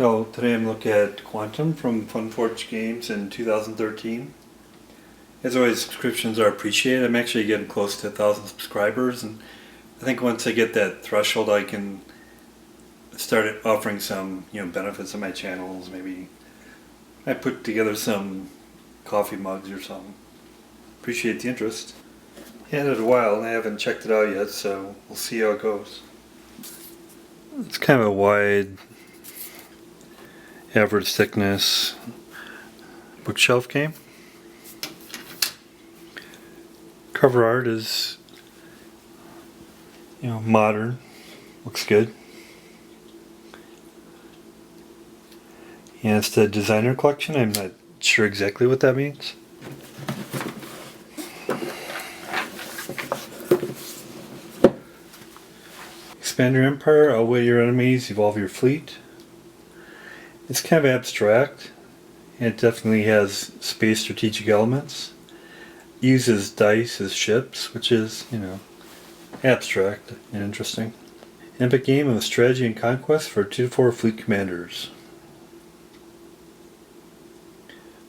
So today I'm looking at Quantum from Funforge Games in 2013. As always, subscriptions are appreciated. I'm actually getting close to 1,000 subscribers, and I think once I get that threshold, I can start offering some, benefits on my channels. Maybe I put together some coffee mugs or something. Appreciate the interest. Had it a while, and I haven't checked it out yet, so we'll see how it goes. It's kind of a wide, average thickness bookshelf game. Cover art is, modern. Looks good. And it's the designer collection. I'm not sure exactly what that means. Expand your empire, outweigh your enemies, evolve your fleet. It's kind of abstract, and it definitely has space strategic elements. It uses dice as ships, which is, abstract and interesting. An epic game of strategy and conquest for 2 to 4 fleet commanders.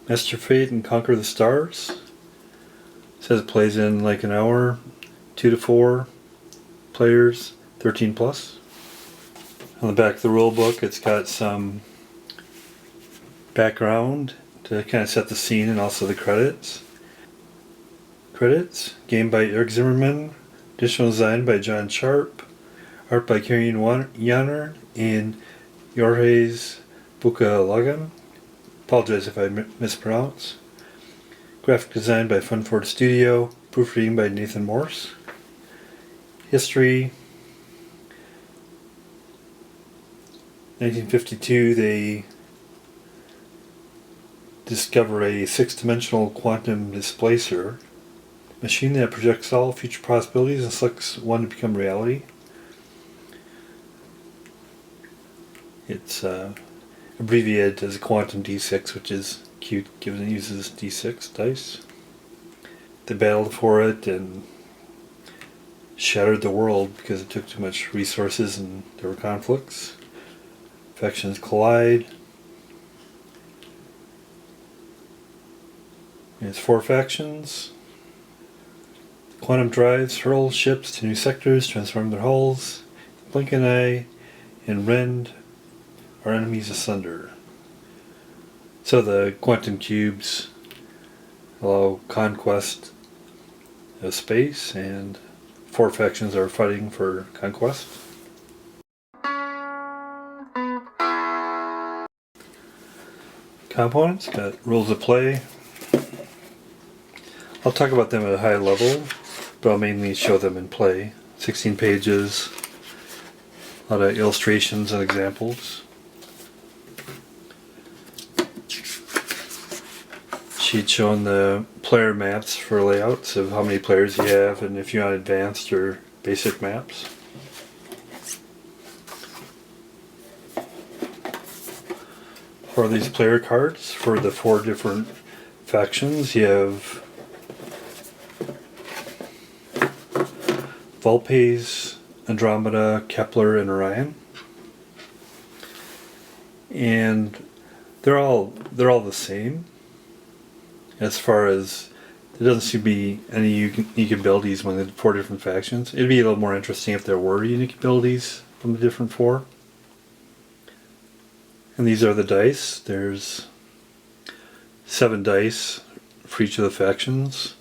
Master Fate and Conquer the Stars. It says it plays in like an hour, 2 to 4 players, 13 plus. On the back of the rule book, it's got some background to kind of set the scene and also the credits. Game by Eric Zimmerman, additional design by John Sharp, art by Karen Yanner and Jorge's Bucalagan. Apologize if I mispronounce. Graphic design by Funforge Studio, proofreading by Nathan Morse. History. 1952, they discover a 6-dimensional quantum displacer machine that projects all future possibilities and selects one to become reality. It's abbreviated as a quantum D6, which is cute given it uses D6 dice. They battled for it and shattered the world because it took too much resources and there were conflicts. Factions collide. There's 4 factions. Quantum drives hurl ships to new sectors, transform their hulls, blink an eye, and rend our enemies asunder. So the quantum cubes allow conquest of space, and 4 factions are fighting for conquest. Components, got rules of play. I'll talk about them at a high level, but I'll mainly show them in play. 16 pages, a lot of illustrations and examples. Sheet showing the player maps for layouts of how many players you have and if you want advanced or basic maps. For these player cards, for the 4 different factions, you have Volpes, Andromeda, Kepler, and Orion. And they're all the same. As far as there doesn't seem to be any unique abilities among the 4 different factions. It'd be a little more interesting if there were unique abilities from the different 4. And these are the dice. There's 7 dice for each of the factions,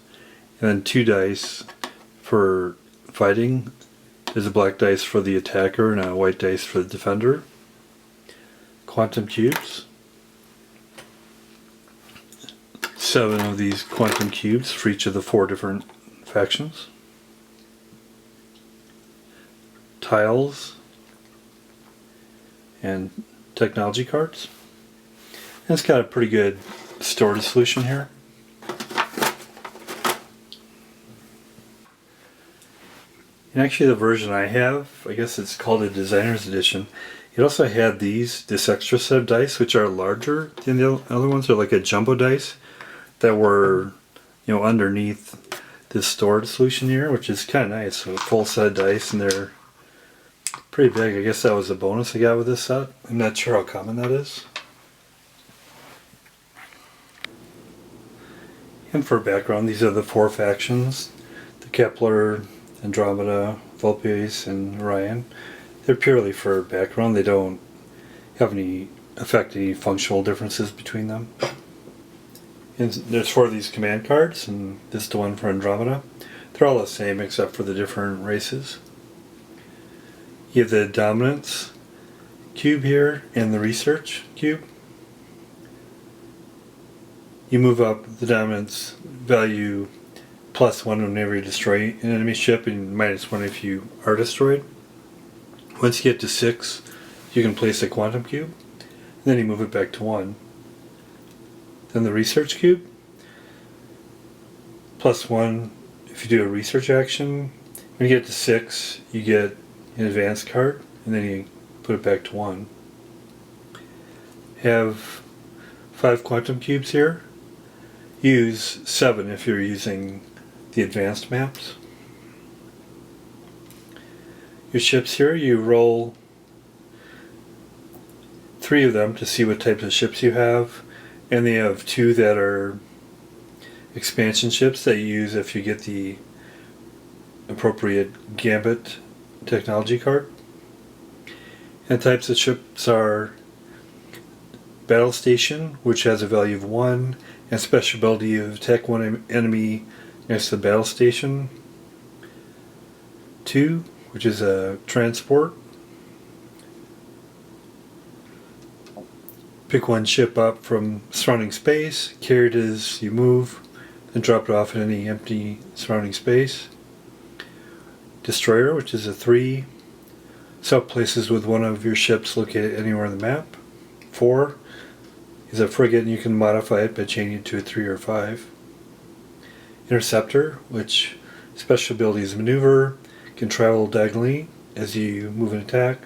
and then 2 dice for fighting. There's a black dice for the attacker and a white dice for the defender. Quantum cubes. 7 of these quantum cubes for each of the 4 different factions. Tiles and technology cards. And it's got a pretty good storage solution here. And actually the version I have, I guess it's called a designer's edition, it also had this extra set of dice which are larger than the other ones. They're like a jumbo dice that were underneath this storage solution here, which is kind of nice. So a full set of dice, and they're Pretty big. I guess that was a bonus I got with this set. I'm not sure how common that is. And for background, these are the 4 factions. The Kepler, Andromeda, Vulpes, and Orion. They're purely for background. They don't have any affect any functional differences between them. And there's 4 of these command cards, and this is the one for Andromeda. They're all the same except for the different races. You have the dominance cube here and the research cube. You move up the dominance value +1 whenever you destroy an enemy ship and -1 if you are destroyed. Once you get to 6, you can place a quantum cube. Then you move it back to 1. Then the research cube, +1 if you do a research action. When you get to 6, you get an advanced card, and then you put it back to 1. Have 5 quantum cubes here. Use 7 if you're using the advanced maps. Your ships here, you roll 3 of them to see what types of ships you have, and they have 2 that are expansion ships that you use if you get the appropriate Gambit technology card. And types of ships are Battle Station, which has a value of 1, and special ability of attack one enemy next to the battle station. 2, which is a transport. Pick one ship up from surrounding space, carry it as you move, then drop it off in any empty surrounding space. Destroyer, which is a 3. Sub places with one of your ships located anywhere on the map. 4 is a frigate, and you can modify it by changing it to a 3 or 5. Interceptor, which special ability is maneuver, can travel diagonally as you move and attack.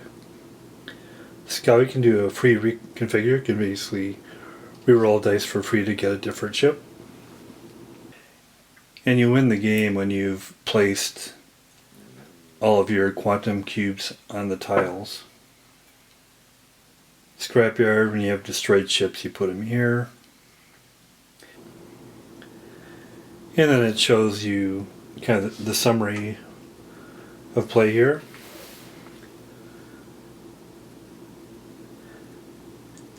Scout, you can do a free reconfigure. You can basically reroll dice for free to get a different ship. And you win the game when you've placed all of your quantum cubes on the tiles. Scrapyard, when you have destroyed ships, you put them here. And then it shows you kind of the summary of play here.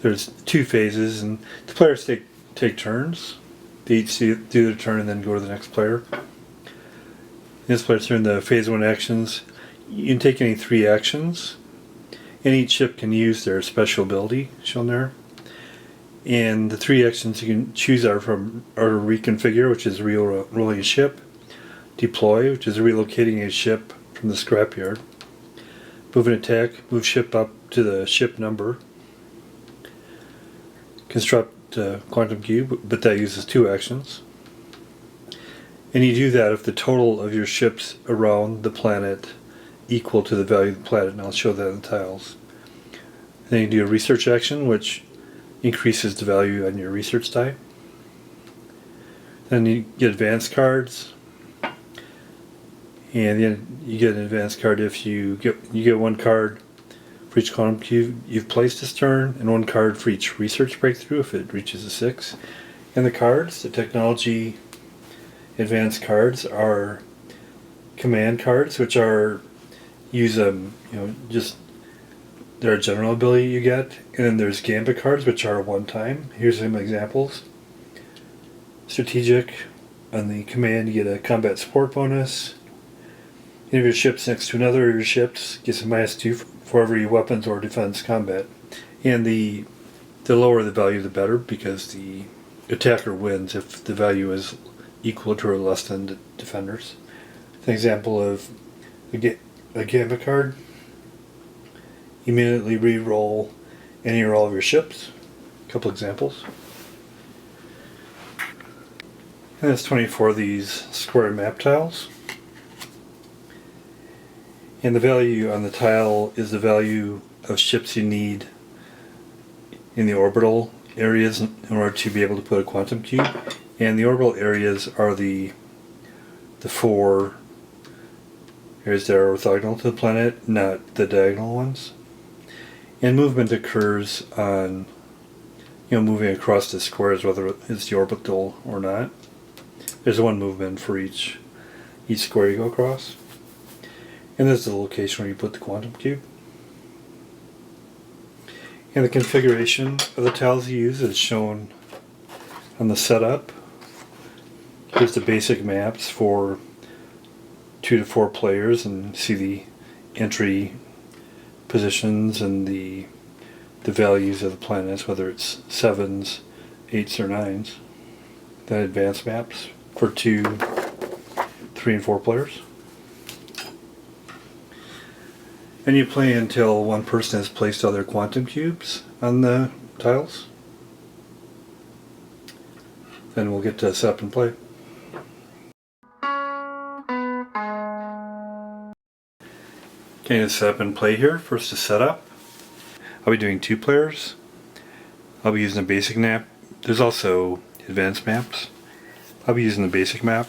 There's 2 phases, and the players take turns. They each do their turn and then go to the next player. This player's turn, the phase 1 actions. You can take any 3 actions, and each ship can use their special ability shown there. And the 3 actions you can choose are reconfigure, which is rolling a ship, deploy, which is relocating a ship from the scrapyard, move and attack, move ship up to the ship number, construct a quantum cube, but that uses 2 actions. And you do that if the total of your ships around the planet equal to the value of the planet, and I'll show that in the tiles. Then you do a research action, which increases the value on your research die. Then you get advanced cards, and then you get an advanced card if you get 1 card for each quantum cube you've placed this turn, and 1 card for each research breakthrough if it reaches a 6. And the cards, the technology advanced cards, are command cards, which are just they're a general ability you get. And then there's Gambit cards, which are one time. Here's some examples. Strategic, on the command you get a combat support bonus. Any of your ships next to another of your ships gets a -2 for every weapons or defense combat. And the lower the value, the better, because the attacker wins if the value is equal to or less than the defenders. An example of a Gambit card. Immediately re-roll any or all of your ships. A couple examples. And that's 24 of these square map tiles. And the value on the tile is the value of ships you need in the orbital areas in order to be able to put a quantum cube. And the orbital areas are the 4 Here's the orthogonal to the planet, not the diagonal ones. And movement occurs on, moving across the squares, whether it's the orbital or not. There's one movement for each square you go across. And this is the location where you put the quantum cube. And the configuration of the tiles you use is shown on the setup. Here's the basic maps for 2 to 4 players, and see the entry positions and the values of the planets, whether it's 7s, 8s, or 9s. Then advanced maps for 2, 3, and 4 players. And you play until one person has placed other quantum cubes on the tiles. Then we'll get to set up and play. Okay, to set up and play here. First to set up, I'll be doing 2 players. I'll be using a basic map. There's also advanced maps. I'll be using the basic map.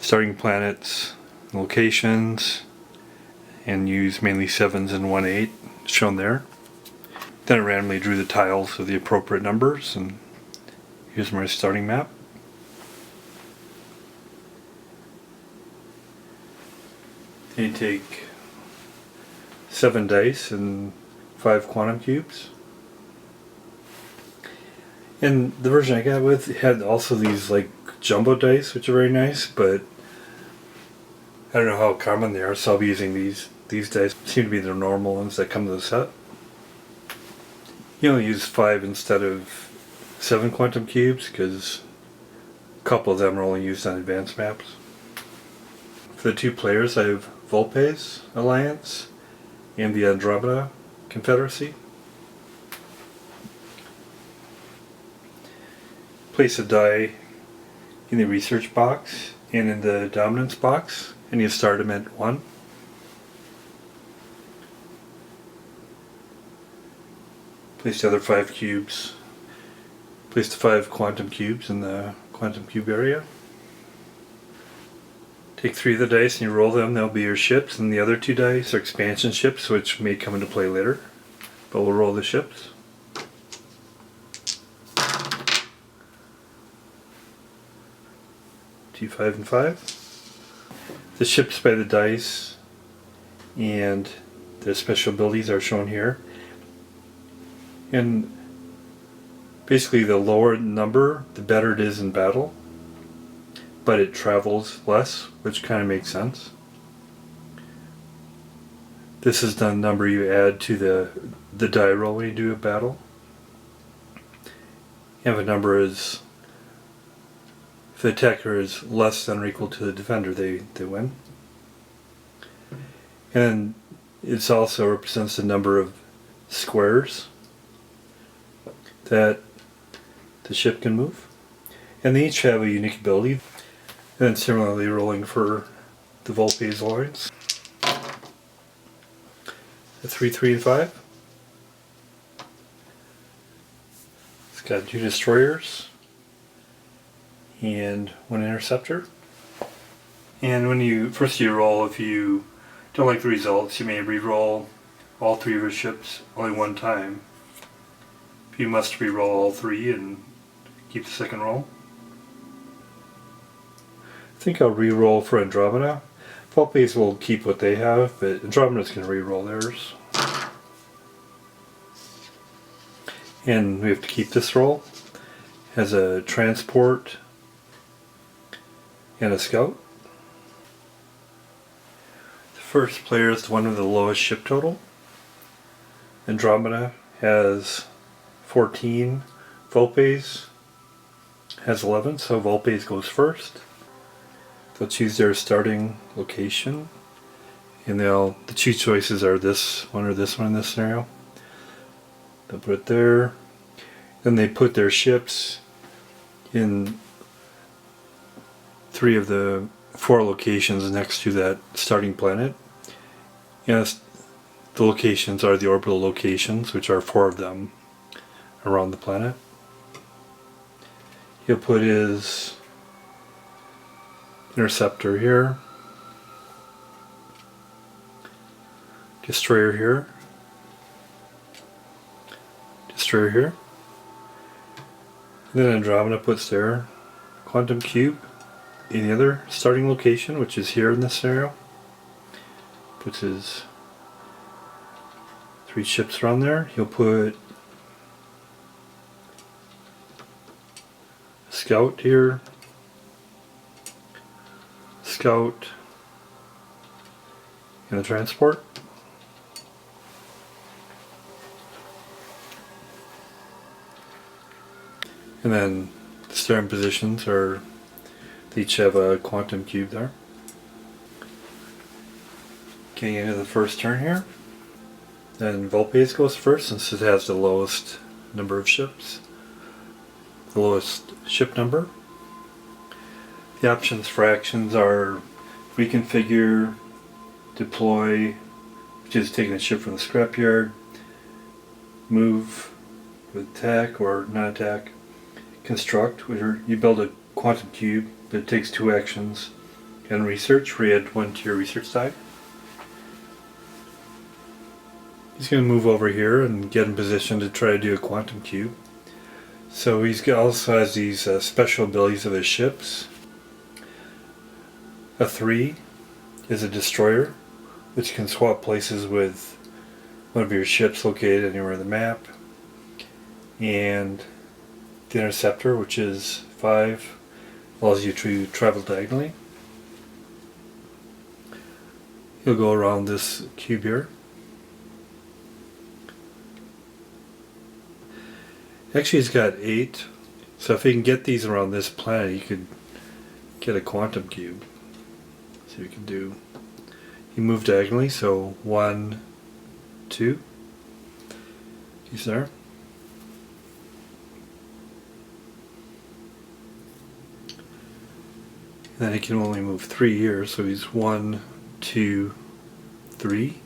Starting planets, locations, and use mainly 7s and 1/8 shown there. Then I randomly drew the tiles of the appropriate numbers, and here's my starting map. And you take 7 dice and 5 quantum cubes. And the version I got with had also these like jumbo dice, which are very nice, but I don't know how common they are, so I'll be using these. These dice seem to be the normal ones that come to the set. You only use 5 instead of 7 quantum cubes because a couple of them are only used on advanced maps. For the 2 players, I have Volpe's Alliance and the Andromeda Confederacy. Place a die in the research box and in the dominance box, and you start them at 1. Place the other 5 cubes. Place the 5 quantum cubes in the quantum cube area. Take 3 of the dice and you roll them. They'll be your ships, and the other 2 dice are expansion ships, which may come into play later. But we'll roll the ships. T5 and 5. The ships by the dice and their special abilities are shown here. And basically the lower the number, the better it is in battle. But it travels less, which kind of makes sense. This is the number you add to the die roll when you do a battle. If a number is, if the attacker is less than or equal to the defender, they win. And it also represents the number of squares that the ship can move. And they each have a unique ability. And then similarly rolling for the Volpe's Alliance. The 3, 3, and 5. It's got 2 destroyers and 1 interceptor. And when you roll, if you don't like the results, you may re-roll all 3 of your ships only 1 time. You must re-roll all 3 and keep the second roll. I think I'll re-roll for Andromeda. Volpe's will keep what they have, but Andromeda's going to re-roll theirs. And we have to keep this roll. It has a transport and a scout. The first player is the one with the lowest ship total. Andromeda has 14. Volpe's has 11, so Volpe's goes first. They'll choose their starting location, and the 2 choices are this one or this one in this scenario. They'll put it there. Then they put their ships in 3 of the 4 locations next to that starting planet. Yes, the locations are the orbital locations, which are 4 of them around the planet. He'll put his interceptor here. destroyer here, destroyer here. And then Andromeda puts their quantum cube in the other starting location, which is here in this scenario. Puts his 3 ships around there. He'll put a scout here, scout in the transport. And then the starting positions are, they each have a quantum cube there. Getting into the first turn here. Then Volpes goes first since it has the lowest number of ships. The lowest ship number. The options for actions are reconfigure, deploy, which is taking a ship from the scrapyard, move with attack or not attack, construct, where you build a quantum cube that takes 2 actions, and research, where you add 1 to your research die. He's going to move over here and get in position to try to do a quantum cube. So he's also has these special abilities of his ships. A 3 is a destroyer, which can swap places with one of your ships located anywhere on the map. And the interceptor, which is 5, allows you to travel diagonally. He'll go around this cube here. Actually, he's got 8, so if he can get these around this planet, he could get a quantum cube. So we can do, he moved diagonally, so 1, 2, he's there. And then he can only move 3 here, so he's 1, 2, 3.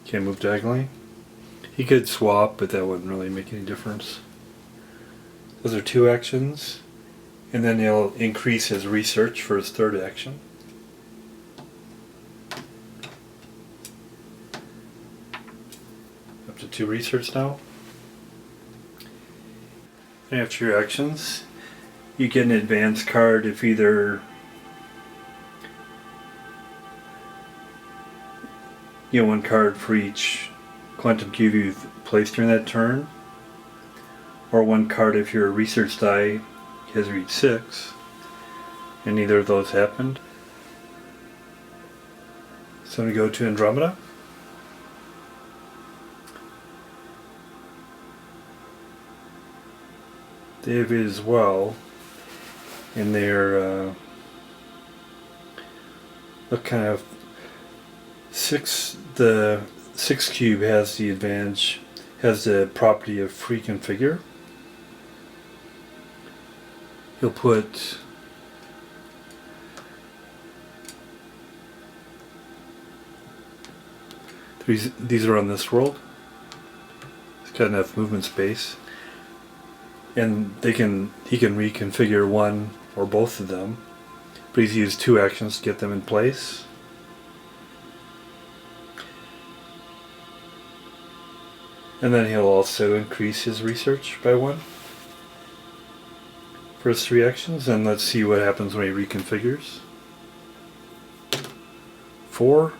Can't move diagonally. He could swap, but that wouldn't really make any difference. Those are 2 actions. And then he'll increase his research for his 3rd action. Up to 2 research now. And after your actions, you get an advance card if either you know 1 card for each quantum cube you've placed during that turn, or 1 card if your research die has reached 6, and neither of those happened. So I'm going to go to Andromeda. They have it as well, and they're look kind of 6. The 6 cube has the advantage, has the property of free configure. He'll put these are on this world. It's got enough movement space, and he can reconfigure 1 or both of them, but he's used 2 actions to get them in place. And then he'll also increase his research by 1 for his 3 actions, and let's see what happens when he reconfigures. 4,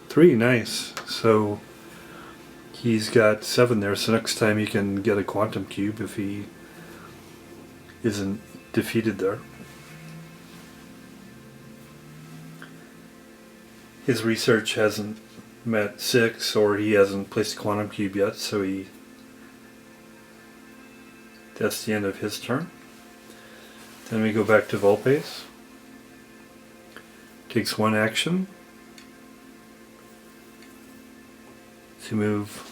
3, nice. So he's got 7 there, so next time he can get a quantum cube if he isn't defeated there. His research hasn't met 6, or he hasn't placed a quantum cube yet, so that's the end of his turn. Then we go back to Volpes. Takes 1 action to move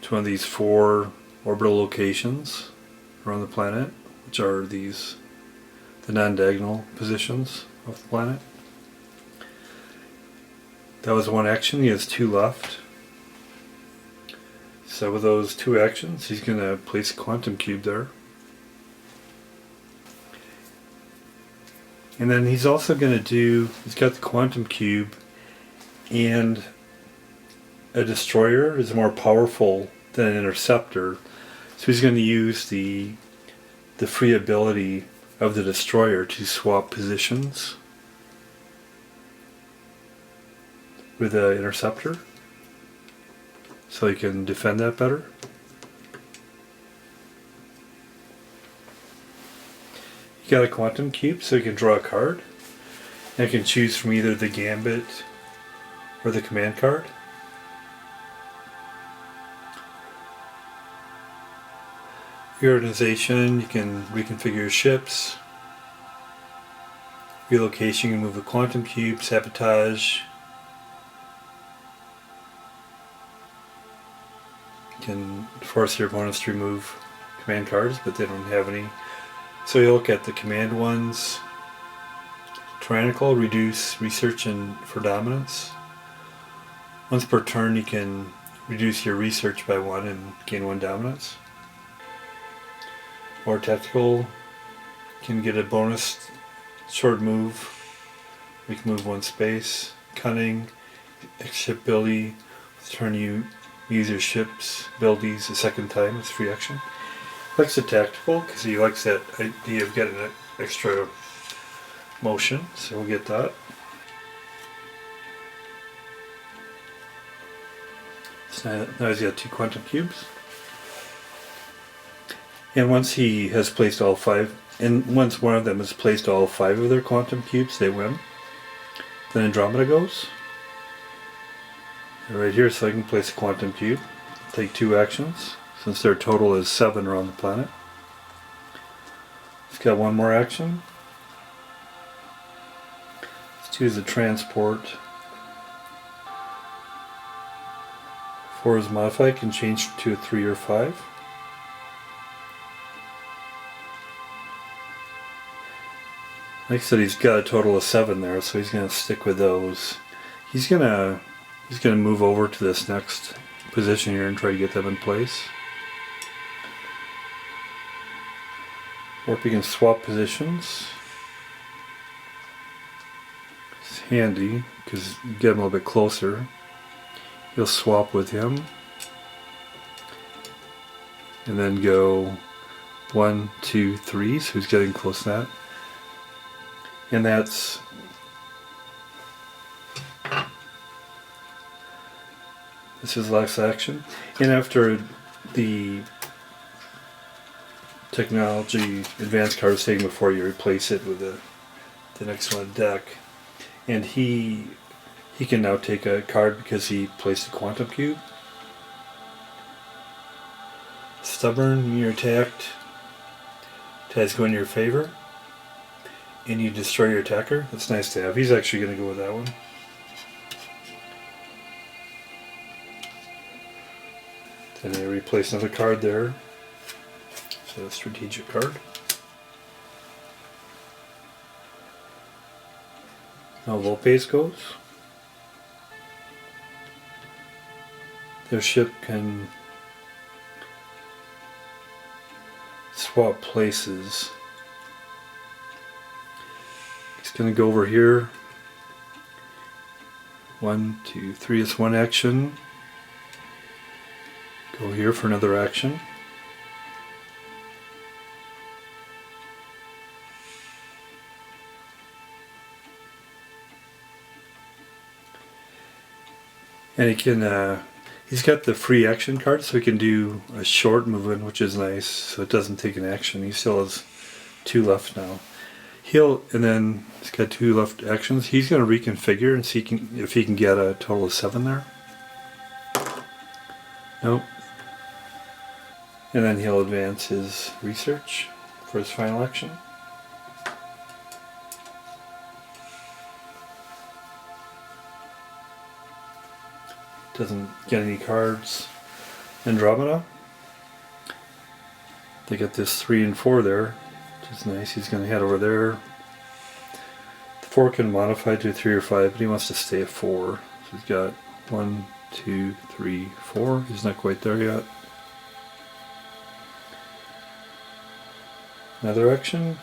to one of these 4 orbital locations around the planet, which are the non-diagonal positions of the planet. That was 1 action. He has 2 left. So with those 2 actions, he's going to place a quantum cube there. And then he's also going to do, he's got the quantum cube, and a destroyer is more powerful than an interceptor. So he's going to use the free ability of the destroyer to swap positions with the interceptor, so he can defend that better. You got a quantum cube, so you can draw a card. And you can choose from either the gambit or the command card. Reorganization, you can reconfigure your ships. Relocation, you can move a quantum cube. Sabotage, you can force your opponents to remove command cards, but they don't have any. So you look at the command ones. Tyrannical, reduce research and for dominance. Once per turn you can reduce your research by 1 and gain 1 dominance. Or tactical, can get a bonus short move. We can move 1 space. Cunning, ship ability. Turn you use your ship's abilities a second time. It's free action. He likes the tactical because he likes that idea of getting an extra motion. So we'll get that. So now he's got 2 quantum cubes. And once he has placed all 5, and once one of them has placed all 5 of their quantum cubes, they win. Then Andromeda goes. And right here, so I can place a quantum cube. Take 2 actions, since their total is 7 around the planet. He's got 1 more action. Let's choose a transport. 4 is modified, can change to a 3 or 5. Like I said, he's got a total of 7 there, so he's going to stick with those. He's going to move over to this next position here and try to get them in place. Or if you can swap positions, it's handy because you get him a little bit closer. You'll swap with him, and then go 1, 2, 3. So he's getting close to that. And this is last action. And after the technology advanced card is taken before you replace it with the next one deck. And he can now take a card because he placed a quantum cube. Stubborn, you're attacked. Ties go in your favor. And you destroy your attacker. That's nice to have. He's actually going to go with that one. Then you replace another card there. So a strategic card. Now Lopez goes. Their ship can swap places. Going to go over here. 1, 2, 3 is 1 action. Go here for another action. And he can, he's got the free action card, so he can do a short movement, which is nice, so it doesn't take an action. He still has 2 left now. And then he's got 2 left actions. He's going to reconfigure and see if he can get a total of 7 there. Nope. And then he'll advance his research for his final action. Doesn't get any cards. Andromeda. They got this 3 and 4 there. Which is nice. He's going to head over there. The 4 can modify to 3 or 5, but he wants to stay at 4. So he's got 1, 2, 3, 4. He's not quite there yet. Another action.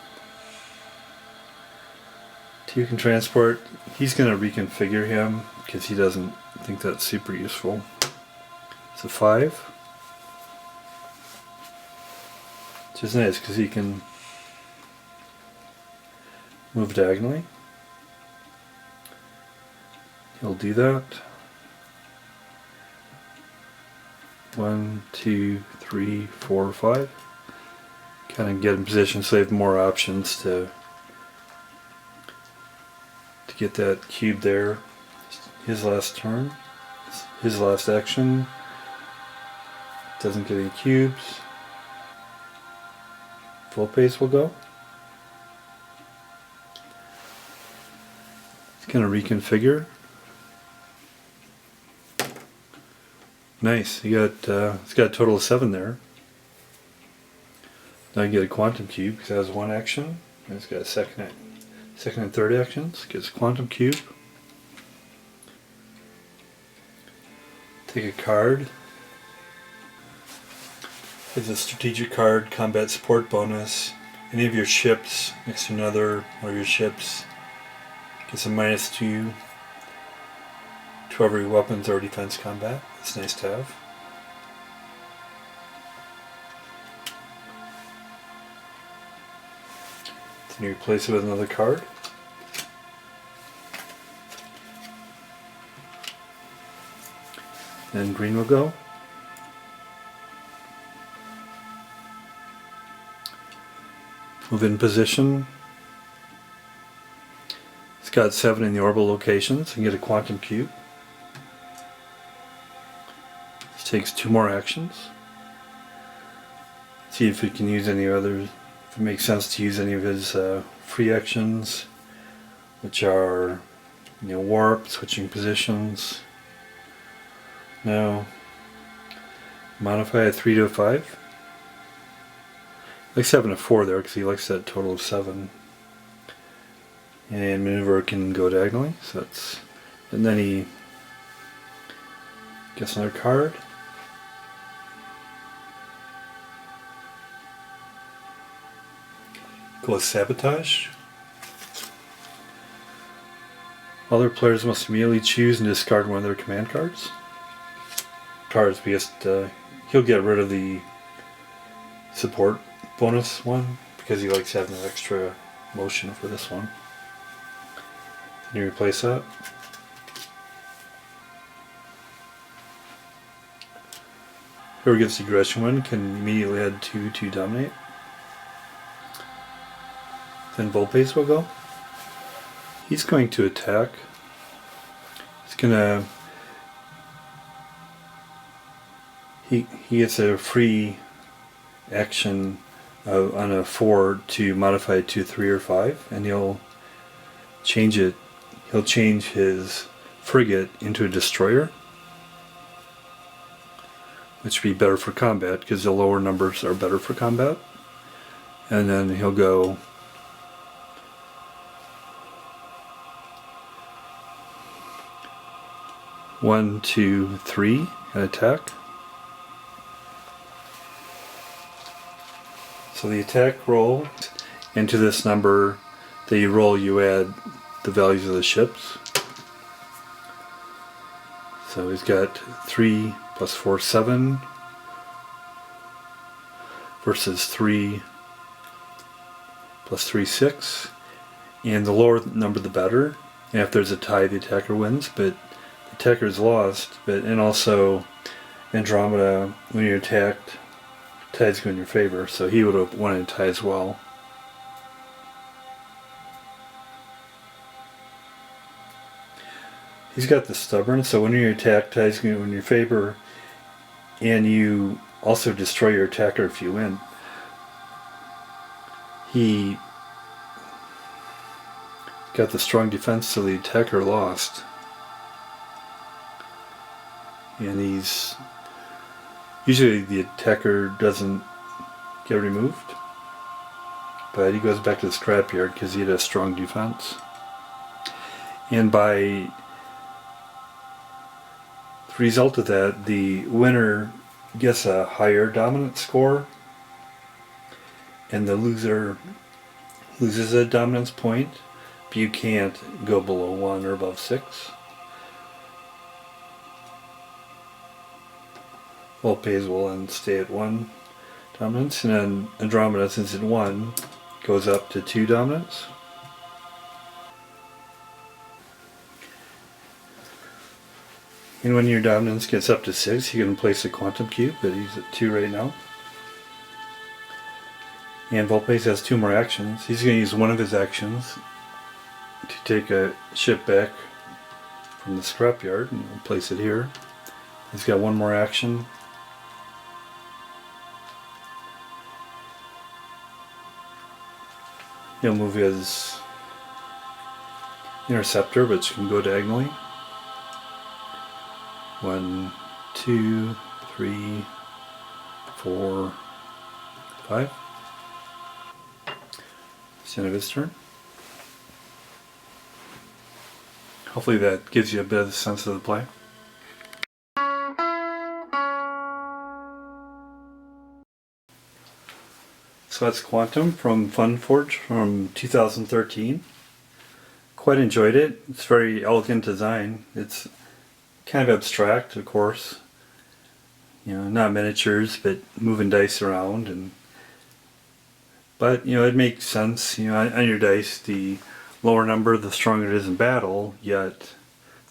You can transport. He's going to reconfigure him because he doesn't think that's super useful. It's a 5. Which is nice because he can move diagonally. He'll do that. 1, 2, 3, 4, 5. Kind of get in position so they have more options to get that cube there. His last turn, his last action. Doesn't get any cubes. Full pace will go. It's going to reconfigure. Nice. It's got a total of 7 there. Now you get a quantum cube because it has 1 action. And it's got a second and third actions. Gets a quantum cube. Take a card. It's a strategic card, combat support bonus. Any of your ships next to another one of your ships gets a -2 to every weapons or defense combat. It's nice to have. Then you replace it with another card. Then green will go. Move in position. It's got 7 in the orbital locations and get a quantum cube. This takes 2 more actions. See if we can use any others. If it makes sense to use any of his free actions, which are, warp, switching positions. No. Modify a 3 to a 5. He likes having a 4 there because he likes that total of 7. And maneuver can go diagonally, so that's. And then he gets another card. Goes sabotage. Other players must immediately choose and discard one of their command cards. Because he'll get rid of the support bonus one because he likes having an extra motion for this one. Then you replace that. Whoever gets the aggression one can immediately add 2 to dominate. Then Volpace will go. He's going to attack. He's gonna. He gets a free action on a 4 to modify it to 3 or 5, and he'll change it. He'll change his frigate into a destroyer, which would be better for combat because the lower numbers are better for combat. And then he'll go. One, 2, 3, and attack. So the attack roll, into this number that you roll, you add the values of the ships. So he's got 3 plus 4, 7, versus 3 plus 3, 6. And the lower number the better. And if there's a tie, the attacker wins, but the attacker's lost. And also Andromeda, when you're attacked, ties go in your favor, so he would have won a tie as well. He's got the stubborn, so when you're attacked, ties go in your favor, and you also destroy your attacker if you win. He got the strong defense, so the attacker lost. And he's usually the attacker doesn't get removed, but he goes back to the scrapyard because he had a strong defense. And by the result of that, the winner gets a higher dominance score, and the loser loses a dominance point, but you can't go below 1 or above 6. Volpes will then stay at 1 dominance, and then Andromeda, since it's 1, goes up to 2 dominance. And when your dominance gets up to 6, you can place a quantum cube, but he's at 2 right now. And Volpes has 2 more actions. He's going to use one of his actions to take a ship back from the scrapyard, and we'll place it here. He's got 1 more action. He'll move his interceptor, which can go diagonally. 1, 2, 3, 4, 5. It's the end of his turn. Hopefully that gives you a bit of a sense of the play. So that's Quantum from Funforge from 2013. Quite enjoyed it. It's very elegant design. It's kind of abstract, of course. You know, not miniatures, but moving dice around, but you know, it makes sense. You know, on your dice, the lower number, the stronger it is in battle, yet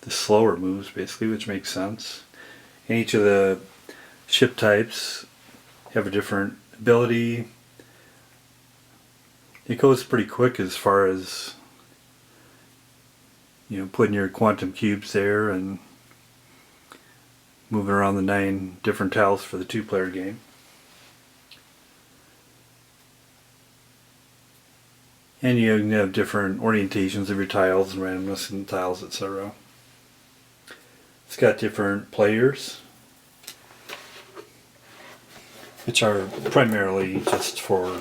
the slower moves, basically, which makes sense. And each of the ship types have a different ability. It goes pretty quick as far as, you know, putting your quantum cubes there and moving around the 9 different tiles for the 2-player game. And you can have different orientations of your tiles and randomness in the tiles, etc. It's got different players, which are primarily just for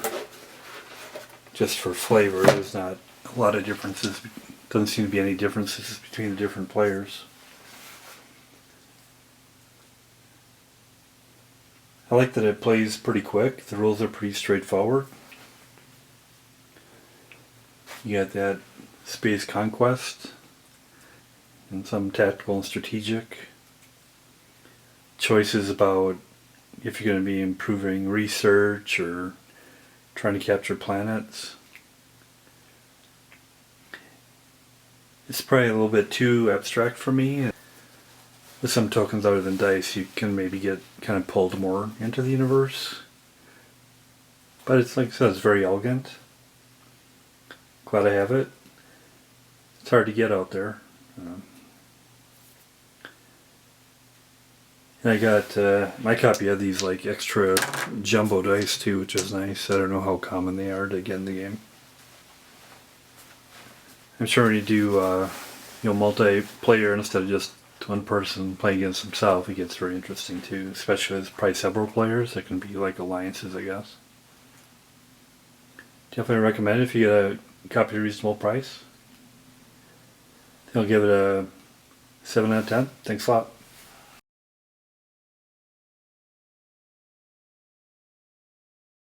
flavor. There's not a lot of differences. Doesn't seem to be any differences between the different players. I like that it plays pretty quick. The rules are pretty straightforward. You got that space conquest and some tactical and strategic choices about if you're going to be improving research or trying to capture planets. It's probably a little bit too abstract for me. With some tokens other than dice, you can maybe get kind of pulled more into the universe. But it's, like I said, it's very elegant. Glad I have it. It's hard to get out there. And I got my copy of these like extra jumbo dice too, which is nice. I don't know how common they are to get in the game. I'm sure when you do multiplayer instead of just one person playing against himself, it gets very interesting too, especially with probably several players. It can be like alliances, I guess. Definitely recommend it if you get a copy at a reasonable price. I'll give it a 7 out of 10. Thanks a lot.